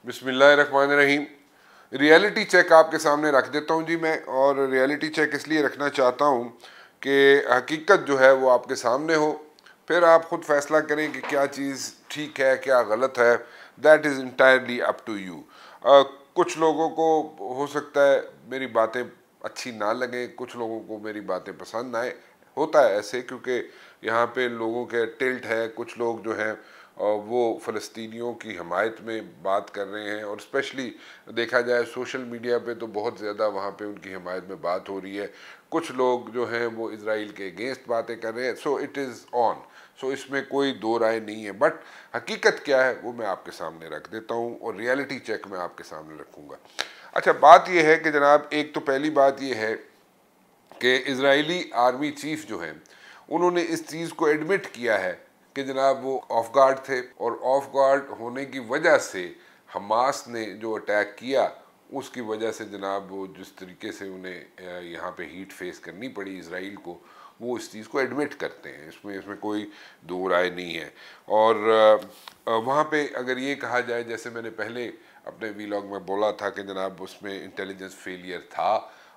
बिस्मिल्लाहिर्रहमानिर्रहीम। Reality check आपके सामने रख देता हूँ जी मैं, और रियलिटी चेक इसलिए रखना चाहता हूँ कि हकीकत जो है वो आपके सामने हो, फिर आप ख़ुद फैसला करें कि क्या चीज़ ठीक है क्या गलत है। That is entirely up to you. कुछ लोगों को हो सकता है मेरी बातें अच्छी ना लगें, कुछ लोगों को मेरी बातें पसंद ना आए। होता है ऐसे, क्योंकि यहाँ पे लोगों के टिल्ट है। कुछ लोग जो हैं वो फ़लस्तीनियों की हमायत में बात कर रहे हैं, और स्पेशली देखा जाए सोशल मीडिया पे तो बहुत ज़्यादा वहाँ पे उनकी हमायत में बात हो रही है। कुछ लोग जो हैं वो इसराइल के अगेंस्ट बातें कर रहे हैं। So it is on. So इसमें कोई दो राय नहीं है, बट हकीकत क्या है वो मैं आपके सामने रख देता हूँ, और रियलिटी चेक मैं आपके सामने रखूँगा। अच्छा, बात यह है कि जनाब, एक तो पहली बात यह है कि इजरायली आर्मी चीफ जो हैं उन्होंने इस चीज़ को एडमिट किया है कि जनाब वो ऑफ गार्ड थे, और ऑफ गार्ड होने की वजह से हमास ने जो अटैक किया उसकी वजह से जनाब वो जिस तरीके से उन्हें यहाँ पे हीट फेस करनी पड़ी इसराइल को, वो इस चीज़ को एडमिट करते हैं। इसमें इसमें कोई दो राय नहीं है। और वहाँ पे अगर ये कहा जाए, जैसे मैंने पहले अपने वीलॉग में बोला था कि जनाब उसमें इंटेलिजेंस फेलियर था,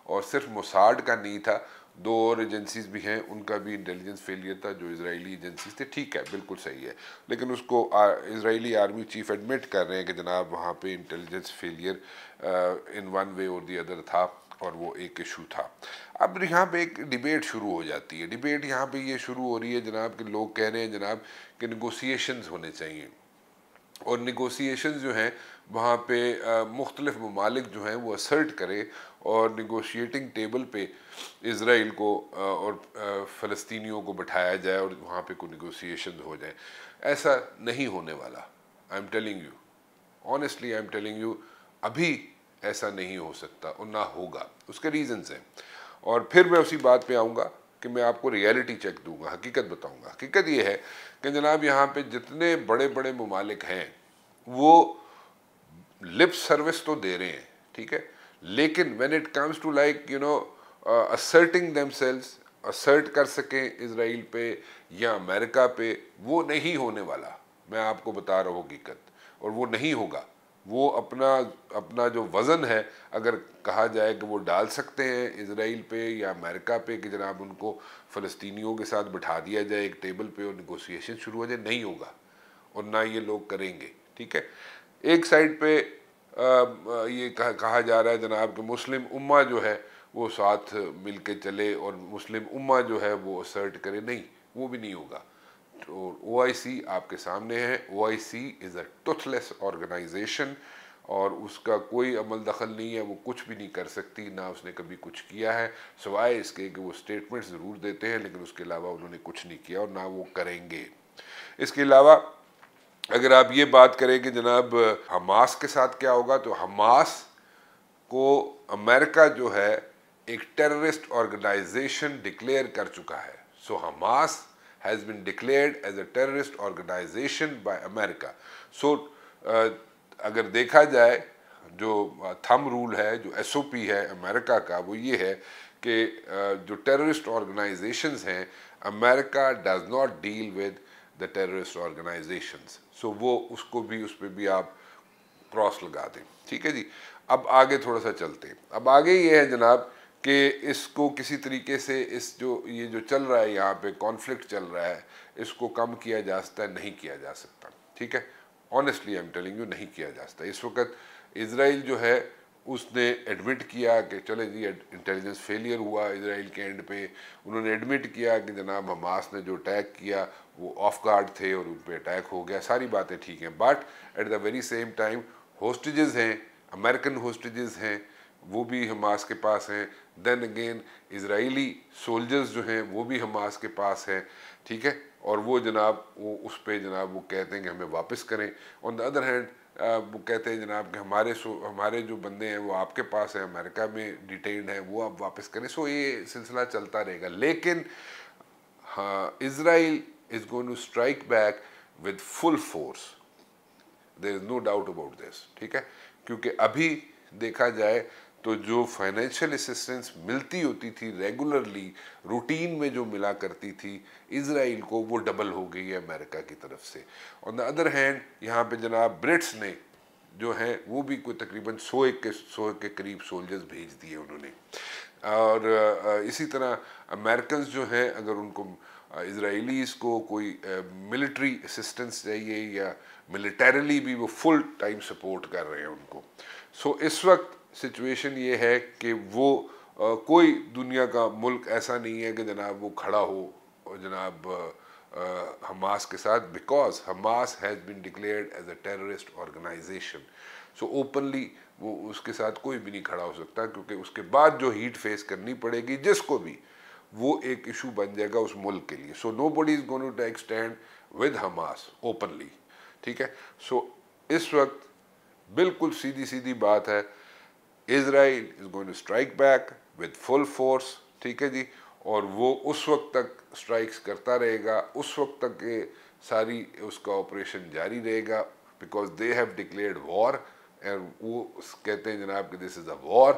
और सिर्फ मोसाड का नहीं था, दो और एजेंसीज भी हैं उनका भी इंटेलिजेंस फेलियर था जो इजरायली एजेंसीज थे। ठीक है, बिल्कुल सही है, लेकिन उसको इजरायली आर्मी चीफ एडमिट कर रहे हैं कि जनाब वहाँ पे intelligence failure in one way और दी अदर था, और वो एक इशू था। अब यहाँ पे एक डिबेट शुरू हो जाती है। डिबेट यहाँ पे ये शुरू हो रही है जनाब कि लोग कह रहे हैं जनाब कि नेगोशिएशंस होने चाहिए, और नेगोशिएशंस जो हैं वहाँ पे मुख्तलिफ ममालिक जो हैं वो असर्ट करें, और नेगोशिएटिंग टेबल पे इसराइल को और फ़लस्तीनियों को बैठाया जाए, और वहाँ पे कोई नेगोशिएशन हो जाए। ऐसा नहीं होने वाला। I am telling you honestly, I am telling you, अभी ऐसा नहीं हो सकता और ना होगा। उसके रीजंस हैं, और फिर मैं उसी बात पे आऊँगा कि मैं आपको रियलिटी चेक दूंगा, हकीकत बताऊंगा। हकीकत ये है कि जनाब यहाँ पे जितने बड़े बड़े ममालिक हैं वो लिप सर्विस तो दे रहे हैं, ठीक है, लेकिन when it comes to like asserting themselves, assert कर सकें इसराइल पे या अमेरिका पे, वो नहीं होने वाला। मैं आपको बता रहा हूँ हकीकत, और वो नहीं होगा। वो अपना अपना जो वज़न है, अगर कहा जाए कि वो डाल सकते हैं इसराइल पे या अमेरिका पे कि जनाब उनको फ़लस्तीनियों के साथ बिठा दिया जाए एक टेबल पे और निगोशिएशन शुरू हो जाए, नहीं होगा, और ना ये लोग करेंगे। ठीक है, एक साइड पे ये कहा जा रहा है जनाब कि मुस्लिम उम्मा जो है वो साथ मिल के चले, और मुस्लिम उम्मा जो है वो असर्ट करे। नहीं, वो भी नहीं होगा। तो OIC आपके सामने है। OIC इज़ अ टुथलेस ऑर्गेनाइजेशन, और उसका कोई अमल दखल नहीं है। वो कुछ भी नहीं कर सकती, ना उसने कभी कुछ किया है, सिवाय इसके कि वो स्टेटमेंट ज़रूर देते हैं, लेकिन उसके अलावा उन्होंने कुछ नहीं किया और ना वो करेंगे। इसके अलावा अगर आप ये बात करें कि जनाब हमास के साथ क्या होगा, तो हमास को अमेरिका जो है एक टेररिस्ट ऑर्गेनाइजेशन डिक्लेयर कर चुका है। So Hamas has been declared as a terrorist organisation by America. So अगर देखा जाए, जो थंब रूल है, जो SOP है अमेरिका का, वो ये है कि जो टेररिस्ट ऑर्गेनाइजेशंस हैं, America does not deal with the terrorist organisations. So वो उसको भी, उस पर भी आप क्रॉस लगा दें। ठीक है जी। अब आगे थोड़ा सा चलते हैं। अब आगे ये है जनाब कि इसको किसी तरीके से इस ये जो चल रहा है यहाँ पे कॉन्फ्लिक्ट चल रहा है, इसको कम किया जा सकता है, नहीं किया जा सकता। ठीक है, honestly I am telling you, नहीं किया जा सकता। इस वक्त इसराइल जो है उसने एडमिट किया कि चले जी इंटेलिजेंस फेलियर हुआ इसराइल के एंड पे। उन्होंने एडमिट किया कि जनाब हमास ने जो अटैक किया वो ऑफ गार्ड थे और उन पर अटैक हो गया। सारी बातें ठीक हैं, but at the very same time hostages हैं, अमेरिकन होस्टेजेस हैं, वो भी हमास के पास हैं। देन अगेन इजरायली सोल्जर्स जो हैं वो भी हमास के पास हैं। ठीक है, और वो जनाब वो उस पर जनाब वो कहते हैं कि हमें वापस करें। ऑन द अदर हैंड वो कहते हैं जनाब कि हमारे जो बंदे हैं वो आपके पास हैं, अमेरिका में डिटेन्ड हैं, वो आप वापस करें। सो ये सिलसिला चलता रहेगा, लेकिन हाँ, Israel is going to strike back with full force. There is no doubt about this. ठीक है, क्योंकि अभी देखा जाए तो जो फाइनेंशियल असिस्टेंस मिलती होती थी रेगुलरली, रूटीन में जो मिला करती थी इसराइल को, वो डबल हो गई है अमेरिका की तरफ से। ऑन द अदर हैंड यहाँ पे जनाब ब्रिट्स ने जो हैं वो भी कोई तकरीबन 100 के करीब सोल्जर्स भेज दिए उन्होंने। और इसी तरह अमेरिकन जो हैं, अगर उनको इजराइलीज़ को कोई मिलिट्री असिस्टेंस चाहिए या मिलिटरली भी वो फुल टाइम सपोर्ट कर रहे हैं उनको। सो इस वक्त सिचुएशन ये है कि वो कोई दुनिया का मुल्क ऐसा नहीं है कि जनाब वो खड़ा हो और जनाब हमास के साथ, because Hamas has been declared as a terrorist organisation. So openly वो उसके साथ कोई भी नहीं खड़ा हो सकता, क्योंकि उसके बाद जो हीट फेस करनी पड़ेगी जिसको भी, वो एक इशू बन जाएगा उस मुल्क के लिए। So nobody is going to take stand with Hamas openly, ठीक है। सो इस वक्त बिल्कुल सीधी सीधी बात है, Israel is going to strike back with full force, ठीक है जी। और वो उस वक्त तक स्ट्राइक्स करता रहेगा, उस वक्त तक ये सारी उसका ऑपरेशन जारी रहेगा, because they have declared war. And वो कहते हैं जनाब कि this is a war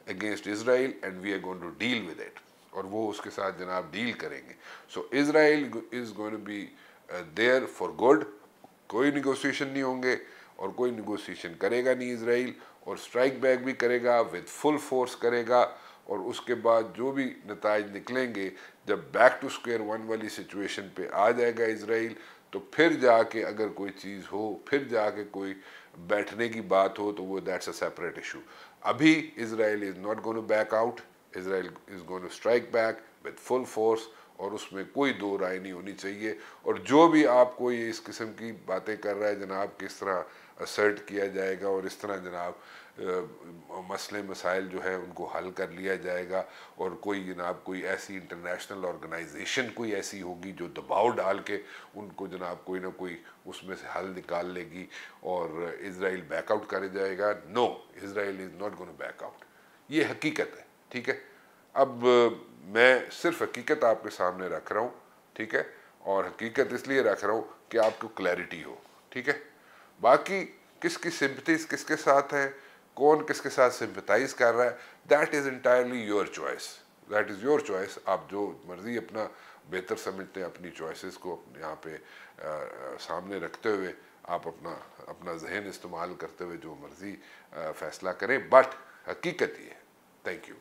against Israel and we are going to deal with it, और वो उसके साथ जनाब डील करेंगे। So Israel is going to be there for good. कोई निगोसिएशन नहीं होंगे और कोई निगोसिएशन करेगा नहीं इजराइल, और स्ट्राइक बैक भी करेगा, विद फुल फोर्स करेगा। और उसके बाद जो भी नताइज निकलेंगे, जब बैक टू स्क्वायर वन वाली सिचुएशन पे आ जाएगा इजराइल, तो फिर जाके अगर कोई चीज़ हो, फिर जाके कोई बैठने की बात हो, तो वो दैट्स अ सेपरेट इशू। अभी Israel is not going to back out, Israel is going to strike back with full force, और उसमें कोई दो राय नहीं होनी चाहिए। और जो भी आपको ये इस किस्म की बातें कर रहा है जनाब, किस तरह असर्ट किया जाएगा और इस तरह जनाब मसले मसाइल जो है उनको हल कर लिया जाएगा, और कोई जनाब कोई ऐसी इंटरनेशनल ऑर्गेनाइजेशन कोई ऐसी होगी जो दबाव डाल के उनको जनाब कोई ना कोई उसमें से हल निकाल लेगी और इजराइल बैकआउट कर जाएगा। No, Israel is not going to back out. ये हकीकत है, ठीक है। अब मैं सिर्फ हकीकत आपके सामने रख रहा हूँ, ठीक है, और हकीकत इसलिए रख रहा हूँ कि आपको क्लैरिटी हो, ठीक है। बाकी किसकी सिंपथीज किसके साथ है, कौन किसके साथ सिंपथाइज कर रहा है, that is entirely your choice, that is your choice. आप जो मर्ज़ी अपना बेहतर समझते हैं, अपनी चॉइसेस को यहाँ पे सामने रखते हुए आप अपना जहन इस्तेमाल करते हुए जो मर्ज़ी फ़ैसला करें, बट हकीकत ये है। Thank you.